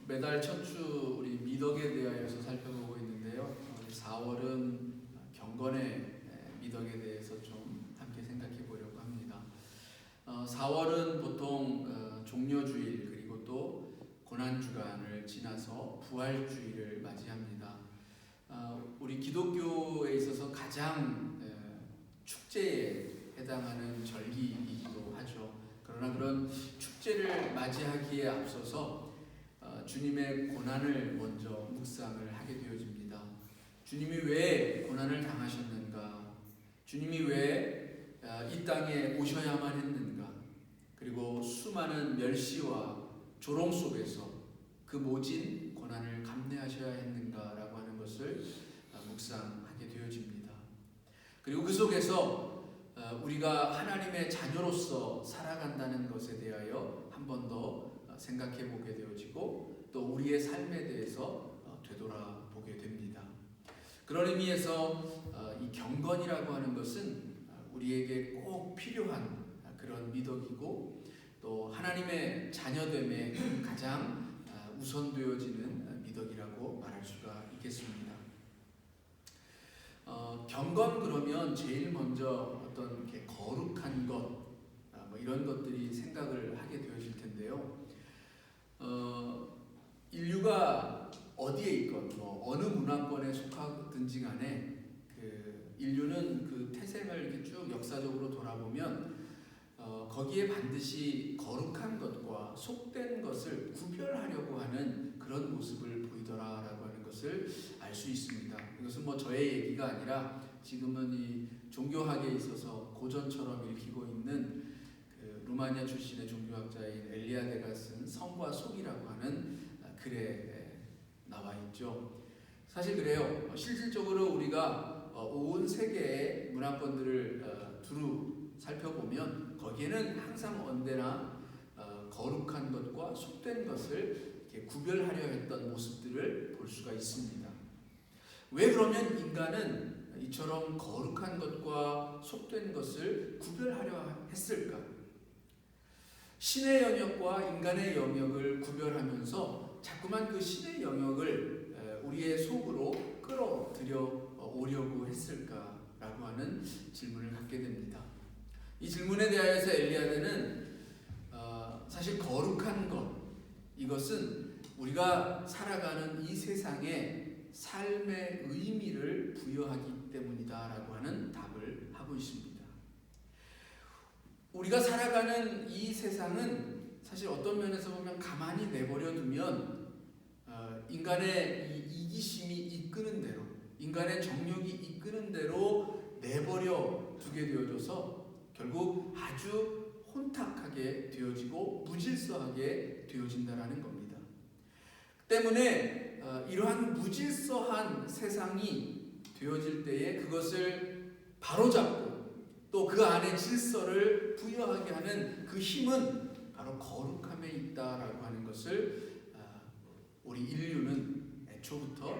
매달 첫 주 우리 미덕에 대하여서 살펴보고 있는데요. 4월은 경건의 미덕에 대해서 좀 함께 생각해 보려고 합니다. 4월은 보통 종려주일 그리고 또 고난주간을 지나서 부활주일을 맞이합니다. 우리 기독교에 있어서 가장 축제에 해당하는 절기이기도 하죠. 그러나 그런 축제를 맞이하기에 앞서서 주님의 고난을 먼저 묵상을 하게 되어집니다. 주님이 왜 고난을 당하셨는가? 주님이 왜 이 땅에 오셔야만 했는가? 그리고 수많은 멸시와 조롱 속에서 그 모진 고난을 감내하셔야 했는가라고 하는 것을 묵상하게 되어집니다. 그리고 그 속에서 우리가 하나님의 자녀로서 살아간다는 것에 대하여 한 번 더 생각해 보게 되어지고 또 우리의 삶에 대해서 되돌아보게 됩니다. 그런 의미에서 이 경건이라고 하는 것은 우리에게 꼭 필요한 그런 미덕이고 또 하나님의 자녀됨에 가장 우선되어지는 미덕이라고 말할 수가 있겠습니다. 경건 그러면 제일 먼저 어떤 이렇게 거룩한 것 이런 것들이 생각을 하게 되어질 텐데요. 인류가 어디에 있건 어느 문화권에 속하든지 간에 인류는 그 태생을 이렇게 쭉 역사적으로 돌아보면 거기에 반드시 거룩한 것과 속된 것을 구별하려고 하는 그런 모습을 보이더라라고 하는 것을 알 수 있습니다. 이것은 저의 얘기가 아니라 지금은 이 종교학에 있어서 고전처럼 읽히고 있는 루마니아 출신의 종교학자인 엘리아데가 쓴 성과 속이라고 하는 글에 나와 있죠. 사실 그래요. 실질적으로 우리가 온 세계의 문화권들을 두루 살펴보면 거기에는 항상 언제나 거룩한 것과 속된 것을 이렇게 구별하려 했던 모습들을 볼 수가 있습니다. 왜 그러면 인간은 이처럼 거룩한 것과 속된 것을 구별하려 했을까? 신의 영역과 인간의 영역을 구별하면서 자꾸만 그 신의 영역을 우리의 속으로 끌어들여 오려고 했을까라고 하는 질문을 갖게 됩니다. 이 질문에 대하여서 엘리아데는 사실 거룩한 것, 이것은 우리가 살아가는 이 세상에 삶의 의미를 부여하기 때문이다라고 하는 답을 하고 있습니다. 우리가 살아가는 이 세상은 사실 어떤 면에서 보면 가만히 내버려 두면 인간의 이 이기심이 이끄는 대로, 인간의 정욕이 이끄는 대로 내버려 두게 되어져서 결국 아주 혼탁하게 되어지고 무질서하게 되어진다는 겁니다. 때문에 이러한 무질서한 세상이 되어질 때에 그것을 바로잡고 또 그 안에 질서를 부여하게 하는 그 힘은 바로 거룩함에 있다라고 하는 것을 우리 인류는 애초부터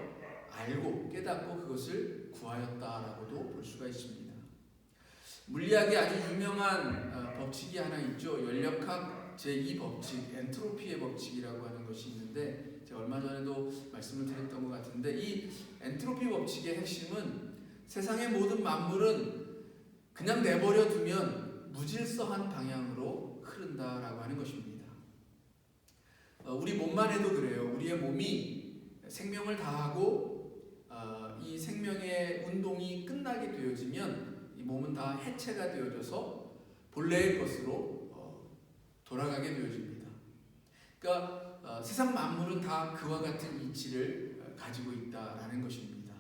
알고 깨닫고 그것을 구하였다라고도 볼 수가 있습니다. 물리학의 아주 유명한 법칙이 하나 있죠. 연력학 제2법칙, 엔트로피의 법칙이라고 하는 것이 있는데 제가 얼마 전에도 말씀을 드렸던 것 같은데 이 엔트로피 법칙의 핵심은 세상의 모든 만물은 그냥 내버려 두면 무질서한 방향으로 흐른다라고 하는 것입니다. 우리 몸만 해도 그래요. 우리의 몸이 생명을 다하고 이 생명의 운동이 끝나게 되어지면 이 몸은 다 해체가 되어져서 본래의 것으로 돌아가게 되어집니다. 그러니까 세상 만물은 다 그와 같은 이치를 가지고 있다라는 것입니다.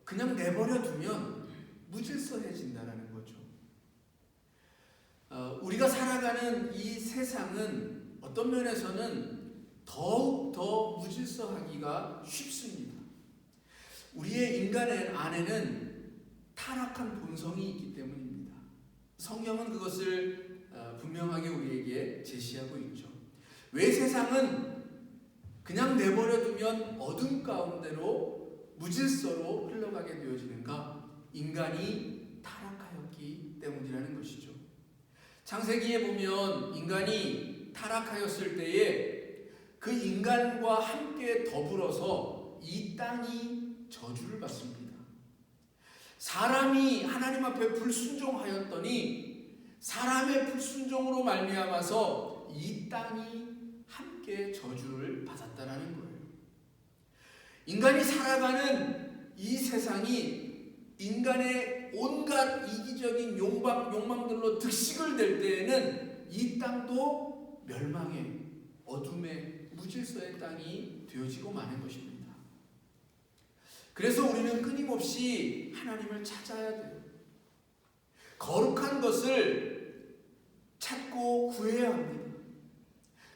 그냥 내버려 두면 무질서해진다라는 거죠. 우리가 살아가는 이 세상은 어떤 면에서는 더욱 더 무질서하기가 쉽습니다. 우리의 인간의 안에는 타락한 본성이 있기 때문입니다. 성경은 그것을 분명하게 우리에게 제시하고 있죠. 왜 세상은 그냥 내버려 두면 어둠 가운데로 무질서로 흘러가게 되어지는가? 인간이 타락하였기 때문이라는 것이죠. 창세기에 보면 인간이 타락하였을 때에 그 인간과 함께 더불어서 이 땅이 저주를 받습니다. 사람이 하나님 앞에 불순종하였더니 사람의 불순종으로 말미암아서 이 땅이 함께 저주를 받았다라는 거예요. 인간이 살아가는 이 세상이 인간의 온갖 이기적인 욕망들로 득식을 될 때에는 이 땅도 멸망의 어둠의 무질서의 땅이 되어지고 마는 것입니다. 그래서 우리는 끊임없이 하나님을 찾아야 돼요. 거룩한 것을 찾고 구해야 합니다.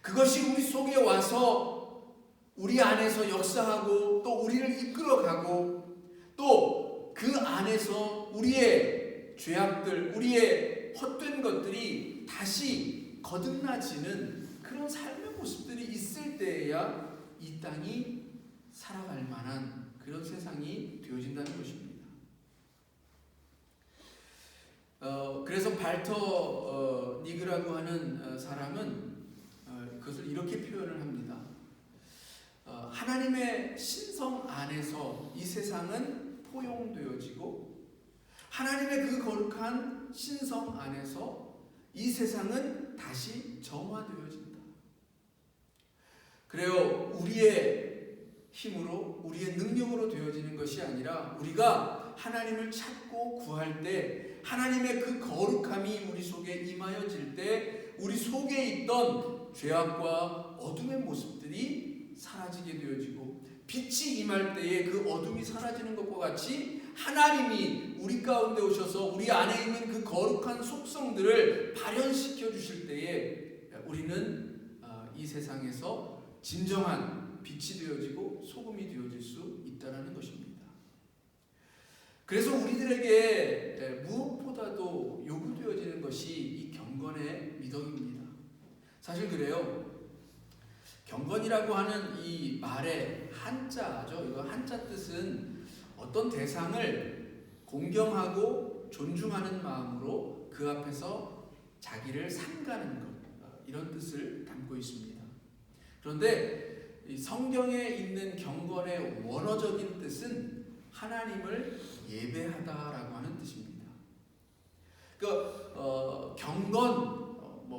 그것이 우리 속에 와서 우리 안에서 역사하고 또 우리를 이끌어가고 또 그 안에서 우리의 죄악들, 우리의 헛된 것들이 다시 거듭나지는 그런 삶의 모습들이 있을 때에야 이 땅이 살아갈 만한 그런 세상이 되어진다는 것입니다. 그래서 발터 니그라고 하는 사람은 그것을 이렇게 표현을 합니다. 하나님의 신성 안에서 이 세상은 포용되어지고 하나님의 그 거룩한 신성 안에서 이 세상은 다시 정화되어진다. 그래요. 우리의 힘으로 우리의 능력으로 되어지는 것이 아니라 우리가 하나님을 찾고 구할 때 하나님의 그 거룩함이 우리 속에 임하여질 때 우리 속에 있던 죄악과 어둠의 모습들이 사라지게 되어지고 빛이 임할 때에 그 어둠이 사라지는 것과 같이 하나님이 우리 가운데 오셔서 우리 안에 있는 그 거룩한 속성들을 발현시켜 주실 때에 우리는 이 세상에서 진정한 빛이 되어지고 소금이 되어질 수 있다는 것입니다. 그래서 우리들에게 무엇보다도 요구되어지는 것이 이 경건의 미덕입니다. 사실 그래요. 경건이라고 하는 이 말의 한자죠. 이거 한자 뜻은 어떤 대상을 공경하고 존중하는 마음으로 그 앞에서 자기를 삼가는 것, 이런 뜻을 담고 있습니다. 그런데 이 성경에 있는 경건의 원어적인 뜻은 하나님을 예배하다라고 하는 뜻입니다. 경건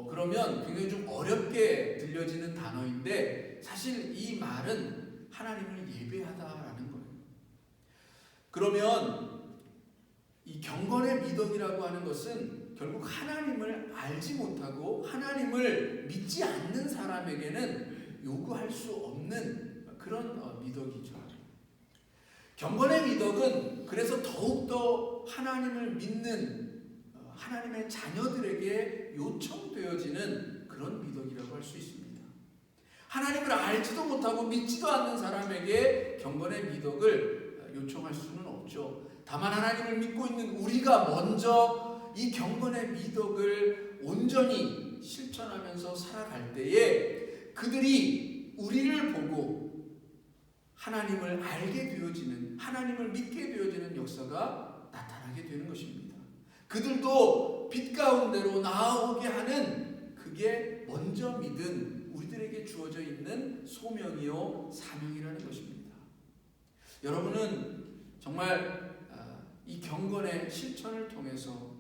그러면 굉장히 좀 어렵게 들려지는 단어인데 사실 이 말은 하나님을 예배하다라는 거예요. 그러면 이 경건의 미덕이라고 하는 것은 결국 하나님을 알지 못하고 하나님을 믿지 않는 사람에게는 요구할 수 없는 그런 미덕이죠. 경건의 미덕은 그래서 더욱더 하나님을 믿는 하나님의 자녀들에게 요청되어지는 그런 미덕이라고 할 수 있습니다. 하나님을 알지도 못하고 믿지도 않는 사람에게 경건의 미덕을 요청할 수는 없죠. 다만 하나님을 믿고 있는 우리가 먼저 이 경건의 미덕을 온전히 실천하면서 살아갈 때에 그들이 우리를 보고 하나님을 알게 되어지는, 하나님을 믿게 되어지는 역사가 나타나게 되는 것입니다. 그들도 빛 가운데로 나아오게 하는 그게 먼저 믿은 우리들에게 주어져 있는 소명이요 사명이라는 것입니다. 여러분은 정말 이 경건의 실천을 통해서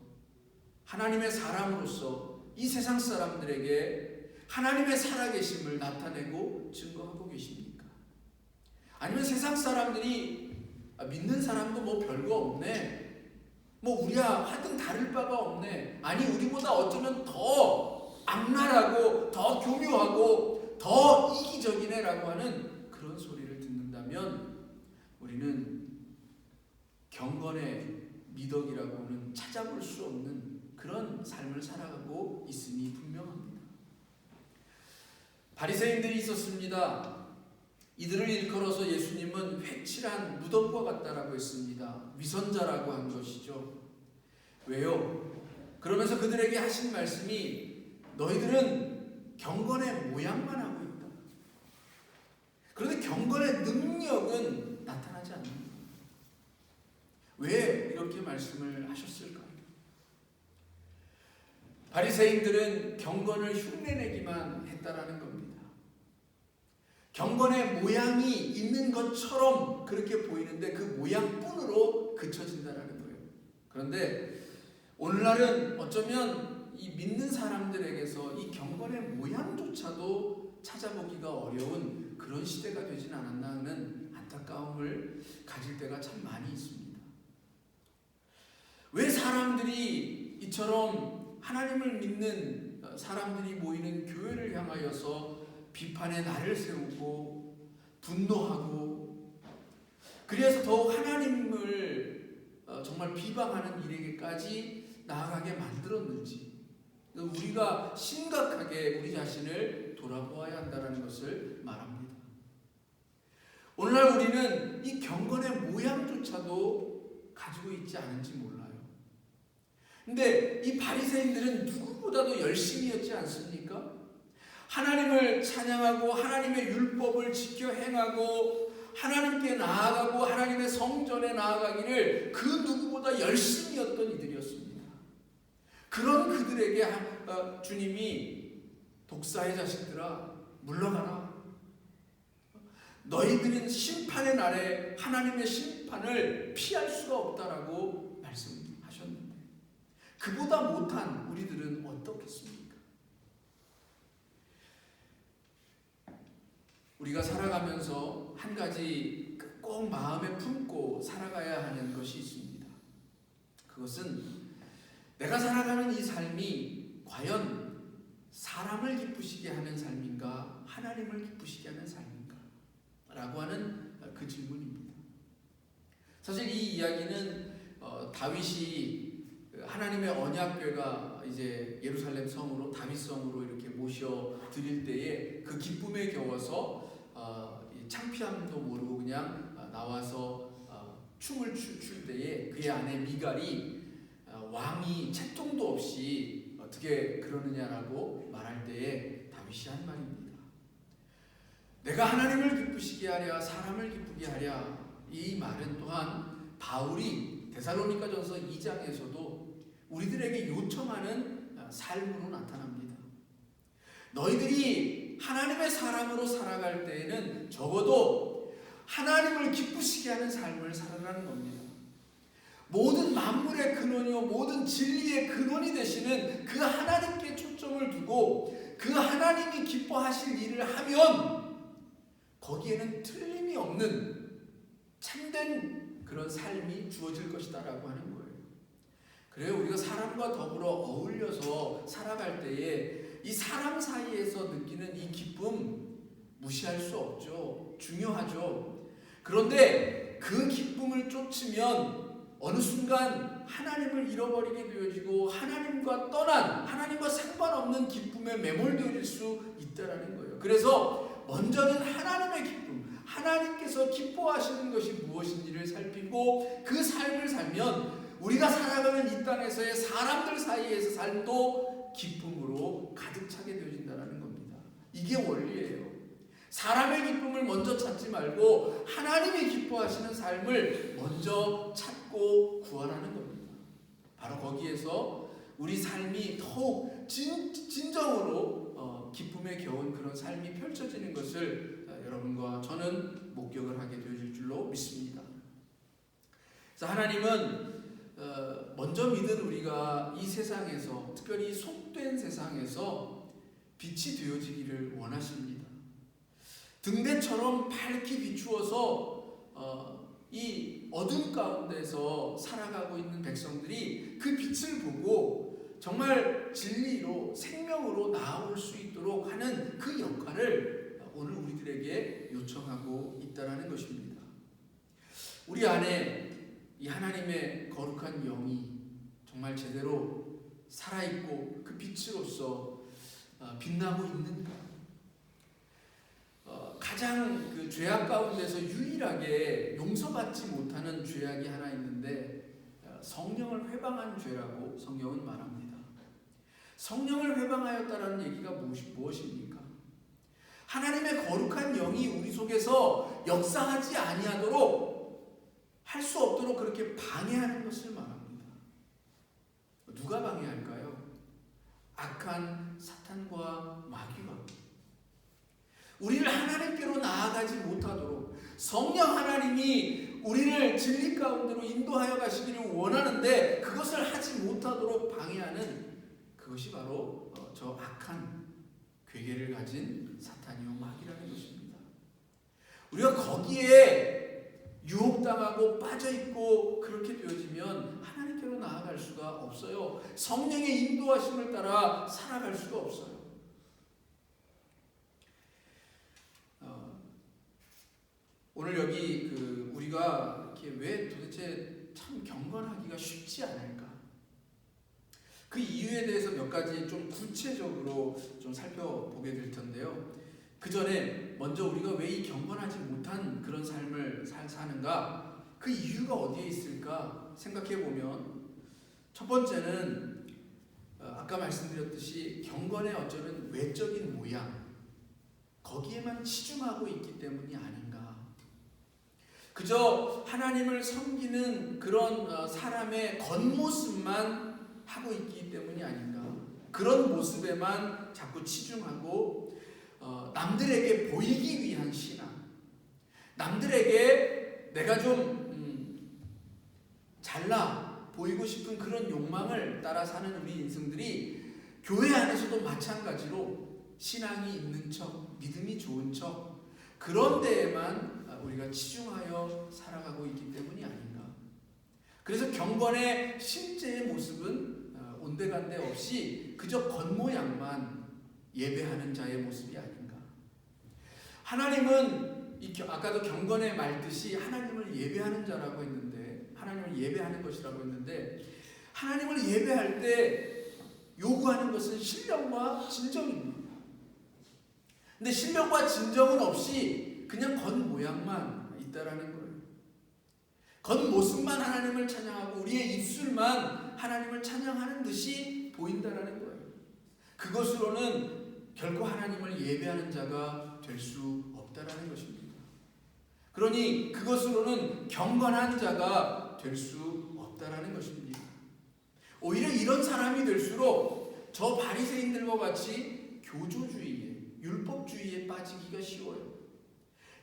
하나님의 사람으로서 이 세상 사람들에게 하나님의 살아계심을 나타내고 증거하고 계십니까? 아니면 세상 사람들이 믿는 사람도 별거 없네, 우리야 하여튼 다를 바가 없네, 아니 우리보다 어쩌면 더 악랄하고 더 교묘하고 더 이기적이네 라고 하는 그런 소리를 듣는다면 우리는 경건의 미덕이라고는 찾아볼 수 없는 그런 삶을 살아가고 있음이 분명합니다. 바리새인들이 있었습니다. 이들을 일컬어서 예수님은 회칠한 무덤과 같다라고 했습니다. 위선자라고 한 것이죠. 왜요? 그러면서 그들에게 하신 말씀이 너희들은 경건의 모양만 하고 있다. 그런데 경건의 능력은 나타나지 않는다. 왜 이렇게 말씀을 하셨을까요? 바리새인들은 경건을 흉내내기만 했다라는 겁니다. 경건의 모양이 있는 것처럼 그렇게 보이는데 그 모양뿐으로 그쳐진다는 거예요. 그런데 오늘날은 어쩌면 이 믿는 사람들에게서 이 경건의 모양조차도 찾아보기가 어려운 그런 시대가 되진 않았나 하는 안타까움을 가질 때가 참 많이 있습니다. 왜 사람들이 이처럼 하나님을 믿는 사람들이 모이는 교회를 향하여서 비판의 날을 세우고 분노하고 그래서 더욱 하나님을 정말 비방하는 일에게까지 나아가게 만들었는지 우리가 심각하게 우리 자신을 돌아보아야 한다는 것을 말합니다. 오늘날 우리는 이 경건의 모양조차도 가지고 있지 않은지 몰라요. 근데 이 바리새인들은 누구보다도 열심이었지 않습니까? 하나님을 찬양하고 하나님의 율법을 지켜 행하고 하나님께 나아가고 하나님의 성전에 나아가기를 그 누구보다 열심이었던 이들이었습니다. 그런 그들에게 주님이 독사의 자식들아 물러가라. 너희들은 심판의 날에 하나님의 심판을 피할 수가 없다라고 말씀하셨는데 그보다 못한 우리들은 어떻겠습니까? 우리가 살아가면서 한 가지 꼭 마음에 품고 살아가야 하는 것이 있습니다. 그것은 내가 살아가는 이 삶이 과연 사람을 기쁘시게 하는 삶인가 하나님을 기쁘시게 하는 삶인가 라고 하는 그 질문입니다. 사실 이 이야기는 다윗이 하나님의 언약궤가 이제 예루살렘 성으로 다윗성으로 이렇게 모셔 드릴 때에 그 기쁨에 겨워서 창피함도 모르고 그냥 나와서 춤을 출 때에 그의 아내 미갈이 왕이 채통도 없이 어떻게 그러느냐라고 말할 때에 다윗이 한 말입니다. 내가 하나님을 기쁘시게 하랴 사람을 기쁘게 하랴. 이 말은 또한 바울이 데살로니가전서 2장에서도 우리들에게 요청하는 삶으로 나타납니다. 너희들이 하나님의 사람으로 살아갈 때에는 적어도 하나님을 기쁘시게 하는 삶을 살아가는 겁니다. 모든 만물의 근원이요 모든 진리의 근원이 되시는 그 하나님께 초점을 두고 그 하나님이 기뻐하실 일을 하면 거기에는 틀림이 없는 참된 그런 삶이 주어질 것이다 라고 하는 거예요. 그래요. 우리가 사람과 더불어 어울려서 살아갈 때에 이 사람 사이에서 느끼는 이 기쁨 무시할 수 없죠. 중요하죠. 그런데 그 기쁨을 쫓으면 어느 순간 하나님을 잃어버리게 되어지고 하나님과 떠난 하나님과 상관없는 기쁨에 매몰되어질 수 있다는 거예요. 그래서 먼저는 하나님의 기쁨, 하나님께서 기뻐하시는 것이 무엇인지를 살피고 그 삶을 살면 우리가 살아가는 이 땅에서의 사람들 사이에서 삶도 기쁨으로 가득 차게 되어진다는 겁니다. 이게 원리예요. 사람의 기쁨을 먼저 찾지 말고 하나님이 기뻐하시는 삶을 먼저 찾고 구하라는 겁니다. 바로 거기에서 우리 삶이 더욱 진정으로 기쁨에 겨운 그런 삶이 펼쳐지는 것을 여러분과 저는 목격을 하게 되어질 줄로 믿습니다. 그래서 하나님은 먼저 믿은 우리가 이 세상에서 특별히 속된 세상에서 빛이 되어지기를 원하십니다. 등대처럼 밝게 비추어서 이 어둠 가운데서 살아가고 있는 백성들이 그 빛을 보고 정말 진리로 생명으로 나아올 수 있도록 하는 그 역할을 오늘 우리들에게 요청하고 있다는 것입니다. 우리 안에 이 하나님의 거룩한 영이 정말 제대로 살아있고 그 빛으로서 빛나고 있는가? 가장 그 죄악 가운데서 유일하게 용서받지 못하는 죄악이 하나 있는데 성령을 회방한 죄라고 성경은 말합니다. 성령을 회방하였다라는 얘기가 무엇입니까? 하나님의 거룩한 영이 우리 속에서 역사하지 아니하도록 할 수 없도록 그렇게 방해하는 것을 말합니다. 누가 방해할까요? 악한 사탄과 마귀가 우리를 하나님께로 나아가지 못하도록 성령 하나님이 우리를 진리 가운데로 인도하여 가시기를 원하는데 그것을 하지 못하도록 방해하는 그것이 바로 저 악한 괴계를 가진 사탄이요 마귀라는 것입니다. 우리가 거기에 유혹당하고 빠져있고 그렇게 되어지면 하나님께로 나아갈 수가 없어요. 성령의 인도하심을 따라 살아갈 수가 없어요. 오늘 여기 우리가 이렇게 왜 도대체 참 경건하기가 쉽지 않을까? 그 이유에 대해서 몇 가지 좀 구체적으로 좀 살펴보게 될 텐데요. 그 전에 먼저 우리가 왜 이 경건하지 못한 그런 삶을 사는가? 그 이유가 어디에 있을까 생각해 보면 첫 번째는 아까 말씀드렸듯이 경건의 어쩌면 외적인 모양 거기에만 치중하고 있기 때문이 아닌가. 그저 하나님을 섬기는 그런 사람의 겉모습만 하고 있기 때문이 아닌가. 그런 모습에만 자꾸 치중하고 남들에게 보이기 위한 신앙, 남들에게 내가 좀 잘나 보이고 싶은 그런 욕망을 따라 사는 우리 인생들이 교회 안에서도 마찬가지로 신앙이 있는 척, 믿음이 좋은 척 그런 데에만 우리가 치중하여 살아가고 있기 때문이 아닌가. 그래서 경건의 실제의 모습은 온데간데 없이 그저 겉모양만 예배하는 자의 모습이 아닌가. 하나님은 아까도 경건의 말뜻이 하나님을 예배하는 자라고 했는데 하나님을 예배하는 것이라고 했는데 하나님을 예배할 때 요구하는 것은 신령과 진정입니다. 근데 신령과 진정은 없이 그냥 겉모양만 있다라는 거예요. 겉모습만 하나님을 찬양하고 우리의 입술만 하나님을 찬양하는 듯이 보인다라는 거예요. 그것으로는 결코 하나님을 예배하는 자가 될 수 없다라는 것입니다. 그러니 그것으로는 경건한 자가 될 수 없다라는 것입니다. 오히려 이런 사람이 될수록 저 바리새인들과 같이 교조주의에, 율법주의에 빠지기가 쉬워요.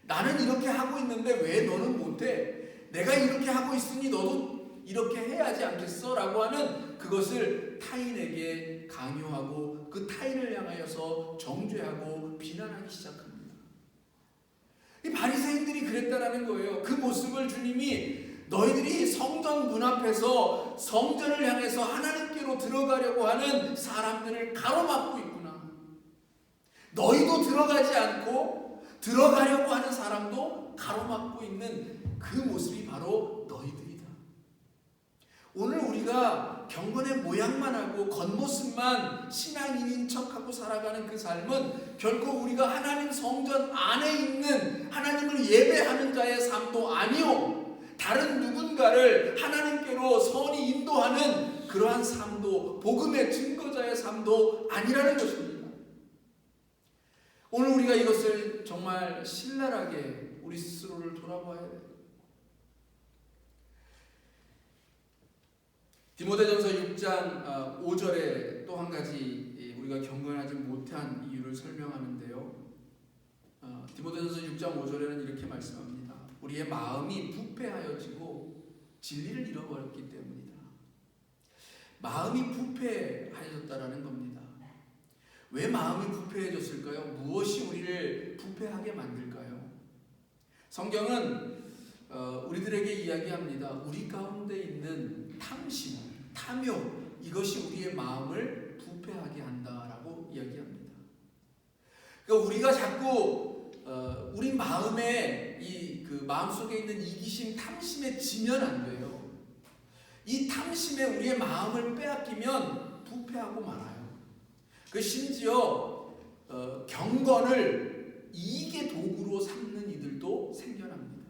나는 이렇게 하고 있는데 왜 너는 못해? 내가 이렇게 하고 있으니 너도 이렇게 해야지 않겠어? 라고 하는 그것을 타인에게 강요하고 그 타인을 향하여서 정죄하고 비난하기 시작합니다. 이 바리새인들이 그랬다라는 거예요. 그 모습을 주님이 너희들이 성전 문 앞에서 성전을 향해서 하나님께로 들어가려고 하는 사람들을 가로막고 있구나. 너희도 들어가지 않고 들어가려고 하는 사람도 가로막고 있는 그 모습이 바로 너희들이다. 오늘 우리가 경건의 모양만 하고 겉모습만 신앙인인 척하고 살아가는 그 삶은 결코 우리가 하나님 성전 안에 있는 하나님을 예배하는 자의 삶도 아니요 다른 누군가를 하나님께로 선히 인도하는 그러한 삶도 복음의 증거자의 삶도 아니라는 것입니다. 오늘 우리가 이것을 정말 신랄하게 우리 스스로를 돌아봐야 돼요. 디모데전서 6장 5절에 또 한 가지 우리가 경건하지 못한 이유를 설명하는데요. 디모데전서 6장 5절에는 이렇게 말씀합니다. 우리의 마음이 부패하여지고 진리를 잃어버렸기 때문이다. 마음이 부패하여졌다라는 겁니다. 왜 마음이 부패해졌을까요? 무엇이 우리를 부패하게 만들까요? 성경은 우리들에게 이야기합니다. 우리 가운데 있는 탐심, 탐욕, 이것이 우리의 마음을 부패하게 한다라고 이야기합니다. 그러니까 우리가 자꾸 우리 마음에 그 마음속에 있는 이기심, 탐심에 지면 안 돼요. 이 탐심에 우리의 마음을 빼앗기면 부패하고 말아요. 그 심지어 경건을 이익의 도구로 삼는 이들도 생겨납니다.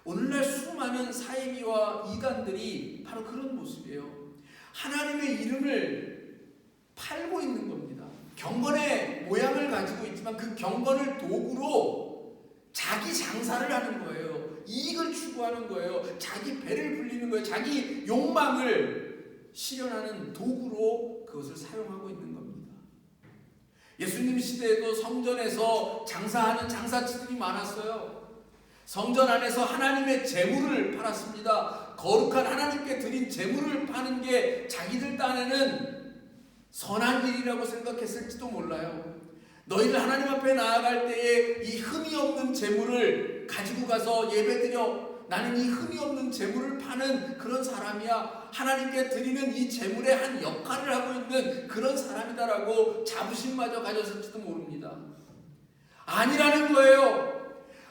오늘날 수많은 사이비와 이단들이 바로 그런 모습이에요. 하나님의 이름을 팔고 있는 겁니다. 경건의 모양을 가지고 있지만 그 경건을 도구로 자기 장사를 하는 거예요. 이익을 추구하는 거예요. 자기 배를 불리는 거예요. 자기 욕망을 실현하는 도구로 그것을 사용하고 있는 겁니다. 예수님 시대에도 성전에서 장사하는 장사치들이 많았어요. 성전 안에서 하나님의 재물을 팔았습니다. 거룩한 하나님께 드린 재물을 파는 게 자기들 딴에는 선한 일이라고 생각했을지도 몰라요. 너희들 하나님 앞에 나아갈 때에 이 흠이 없는 재물을 가지고 가서 예배드려, 나는 이 흠이 없는 재물을 파는 그런 사람이야, 하나님께 드리는 이 재물의 한 역할을 하고 있는 그런 사람이다라고 자부심마저 가졌을지도 모릅니다. 아니라는 거예요.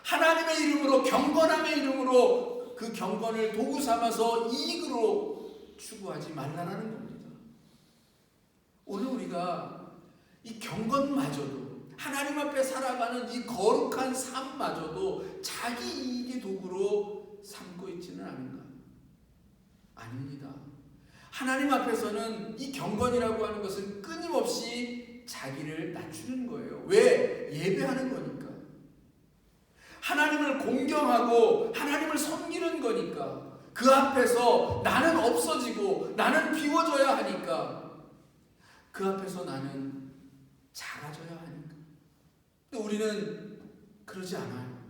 하나님의 이름으로, 경건함의 이름으로 그 경건을 도구 삼아서 이익으로 추구하지 말라는 겁니다. 오늘 우리가 이 경건마저도, 하나님 앞에 살아가는 이 거룩한 삶마저도 자기 이익의 도구로 삼고 있지는 않은가? 아닙니다. 하나님 앞에서는 이 경건이라고 하는 것은 끊임없이 자기를 낮추는 거예요. 왜? 예배하는 거니까. 하나님을 공경하고 하나님을 섬기는 거니까. 그 앞에서 나는 없어지고 나는 비워져야 하니까. 그 앞에서 나는 작아져야 하니까. 근데 우리는 그러지 않아요.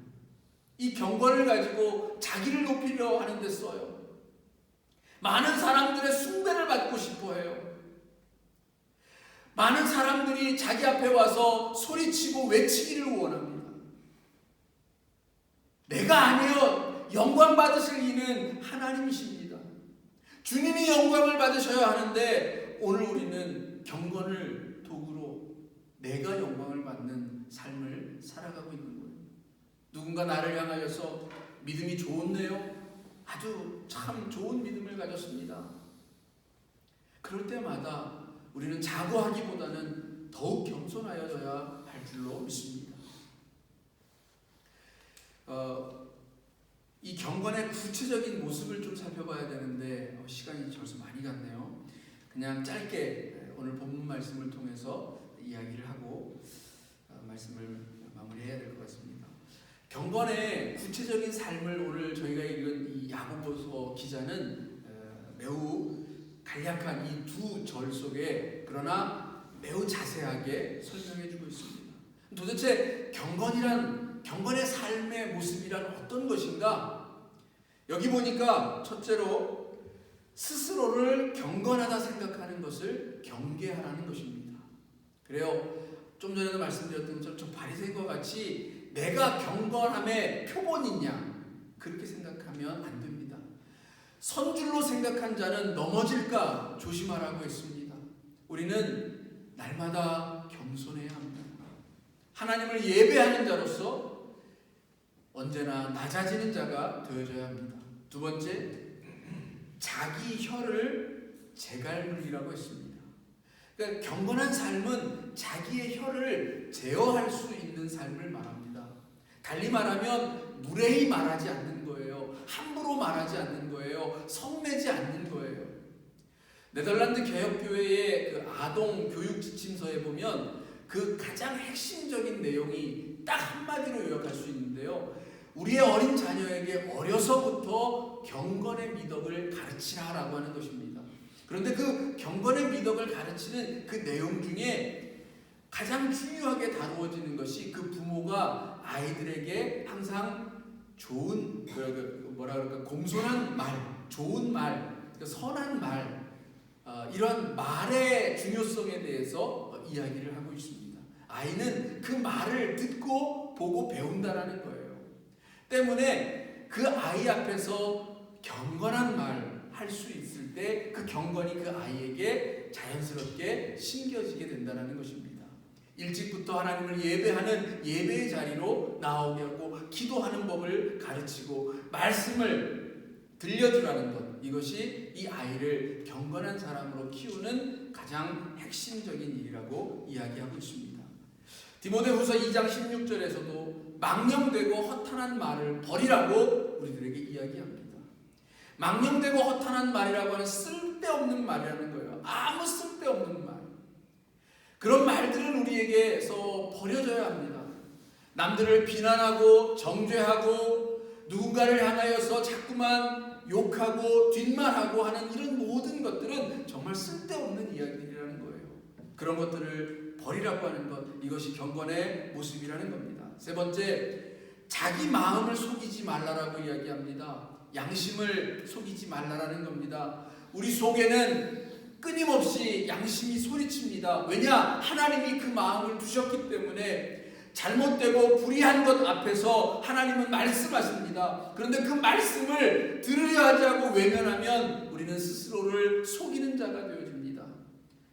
이 경건을 가지고 자기를 높이려 하는 데 써요. 많은 사람들의 숭배를 받고 싶어 해요. 많은 사람들이 자기 앞에 와서 소리치고 외치기를 원합니다. 내가 아니요, 영광 받으실 이는 하나님이십니다. 주님이 영광을 받으셔야 하는데 오늘 우리는 경건을 도구로 내가 영광을 받는 삶을 살아가고 있는 거예요. 누군가 나를 향하여서 믿음이 좋네요. 아주 참 좋은 믿음을 가졌습니다. 그럴 때마다 우리는 자고하기보다는 더욱 겸손하여져야 할 줄로 믿습니다. 이 경건의 구체적인 모습을 좀 살펴봐야 되는데 시간이 벌써 많이 갔네요. 그냥 짧게 오늘 본문 말씀을 통해서 이야기를 하고 말씀을 마무리해야 될 것 같습니다. 경건의 구체적인 삶을 오늘 저희가 읽은 이 야고보서 기자는 매우 간략한 이 두 절 속에 그러나 매우 자세하게 설명해주고 있습니다. 도대체 경건의 삶의 모습이란 어떤 것인가? 여기 보니까 첫째로 스스로를 경건하다 생각하는 것을 경계하라는 것입니다. 그래요. 좀 전에도 말씀드렸던 것처럼 저 바리새인과 같이 내가 경건함의 표본이냐 그렇게 생각하면 안 됩니다. 선줄로 생각한 자는 넘어질까 조심하라고 했습니다. 우리는 날마다 겸손해야 합니다. 하나님을 예배하는 자로서 언제나 낮아지는 자가 되어져야 합니다. 두 번째, 자기 혀를 제갈물이라고 했습니다. 그러니까 경건한 삶은 자기의 혀를 제어할 수 있는 삶을 말합니다. 달리 말하면 무례히 말하지 않는 거예요. 함부로 말하지 않는 거예요. 성내지 않는 거예요. 네덜란드 개혁교회의 그 아동 교육 지침서에 보면 그 가장 핵심적인 내용이 딱 한마디로 요약할 수 있는데요. 우리의 어린 자녀에게 어려서부터 경건의 미덕을 가르치라라고 하는 것입니다. 그런데 그 경건의 미덕을 가르치는 그 내용 중에 가장 중요하게 다루어지는 것이 그 부모가 아이들에게 항상 좋은 공손한 말, 좋은 말, 선한 말, 이런 말의 중요성에 대해서 이야기를 하고 있습니다. 아이는 그 말을 듣고 보고 배운다라는 거예요. 때문에 그 아이 앞에서 경건한 말 할 수 있을 때 그 경건이 그 아이에게 자연스럽게 심겨지게 된다는 것입니다. 일찍부터 하나님을 예배하는 예배의 자리로 나오게 하고 기도하는 법을 가르치고 말씀을 들려주라는 것, 이것이 이 아이를 경건한 사람으로 키우는 가장 핵심적인 일이라고 이야기하고 있습니다. 디모데후서 2장 16절에서도 망령되고 허탄한 말을 버리라고 우리들에게 이야기합니다. 망령되고 허탄한 말이라고 하는 쓸데없는 말이라는 거예요. 아무 쓸데없는 말. 그런 말들은 우리에게서 버려져야 합니다. 남들을 비난하고 정죄하고 누군가를 향하여서 자꾸만 욕하고 뒷말하고 하는 이런 모든 것들은 정말 쓸데없는 이야기라는 거예요. 그런 것들을 버리라고 하는 것, 이것이 경건의 모습이라는 겁니다. 세 번째, 자기 마음을 속이지 말라라고 이야기합니다. 양심을 속이지 말라라는 겁니다. 우리 속에는 끊임없이 양심이 소리칩니다. 왜냐? 하나님이 그 마음을 두셨기 때문에. 잘못되고 불의한 것 앞에서 하나님은 말씀하십니다. 그런데 그 말씀을 들으려 하지 않고 외면하면 우리는 스스로를 속이는 자가 되어집니다.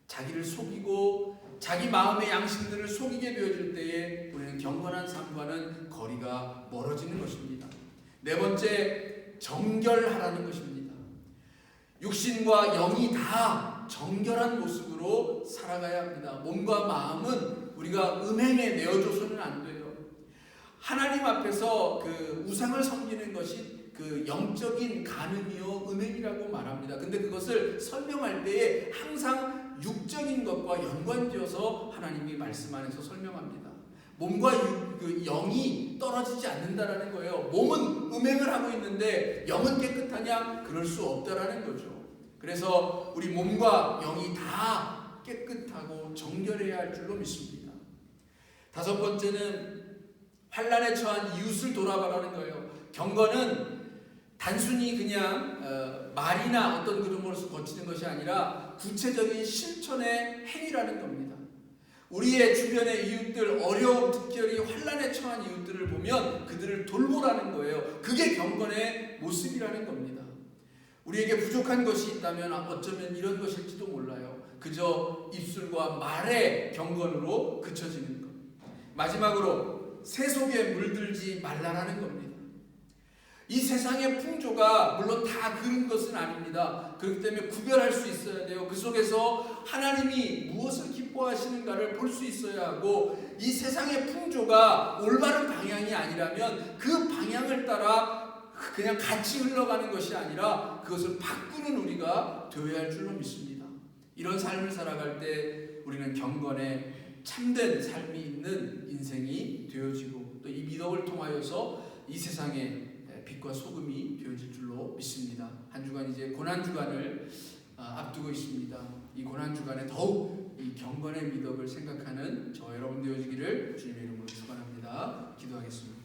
자기를 속이고 자기 마음의 양심들을 속이게 되어질 때에 우리는 경건한 삶과는 거리가 멀어지는 것입니다. 네 번째, 정결하라는 것입니다. 육신과 영이 다 정결한 모습으로 살아가야 합니다. 몸과 마음은 우리가 음행에 내어줘서는 안 돼요. 하나님 앞에서 그 우상을 섬기는 것이 그 영적인 간음이요 음행이라고 말합니다. 근데 그것을 설명할 때에 항상 육적인 것과 연관지어서 하나님이 말씀 안에서 설명합니다. 몸과 그 영이 떨어지지 않는다라는 거예요. 몸은 음행을 하고 있는데 영은 깨끗하냐? 그럴 수 없다라는 거죠. 그래서 우리 몸과 영이 다 깨끗하고 정결해야 할 줄로 믿습니다. 다섯 번째는 환난에 처한 이웃을 돌아보라는 거예요. 경건은 단순히 그냥 말이나 어떤 그름으로서 거치는 것이 아니라 구체적인 실천의 행위라는 겁니다. 우리의 주변의 이웃들, 어려움, 특별히 환난에 처한 이웃들을 보면 그들을 돌보라는 거예요. 그게 경건의 모습이라는 겁니다. 우리에게 부족한 것이 있다면 어쩌면 이런 것일지도 몰라요. 그저 입술과 말의 경건으로 그쳐지는 것. 마지막으로 세속에 물들지 말라라는 겁니다. 이 세상의 풍조가 물론 다 그런 것은 아닙니다. 그렇기 때문에 구별할 수 있어야 돼요. 그 속에서 하나님이 무엇을 기뻐하시는가를 볼 수 있어야 하고, 이 세상의 풍조가 올바른 방향이 아니라면 그 방향을 따라 그냥 같이 흘러가는 것이 아니라 그것을 바꾸는 우리가 되어야 할 줄로 믿습니다. 이런 삶을 살아갈 때 우리는 경건에 참된 삶이 있는 인생이 되어지고 또 이 미덕을 통하여서 이 세상에 빛과 소금이 되어질 줄로 믿습니다. 한 주간 이제 고난주간을 앞두고 있습니다. 이 고난주간에 더욱 이 경건의 미덕을 생각하는 저 여러분 되어지기를 주님의 이름으로 축원합니다. 기도하겠습니다.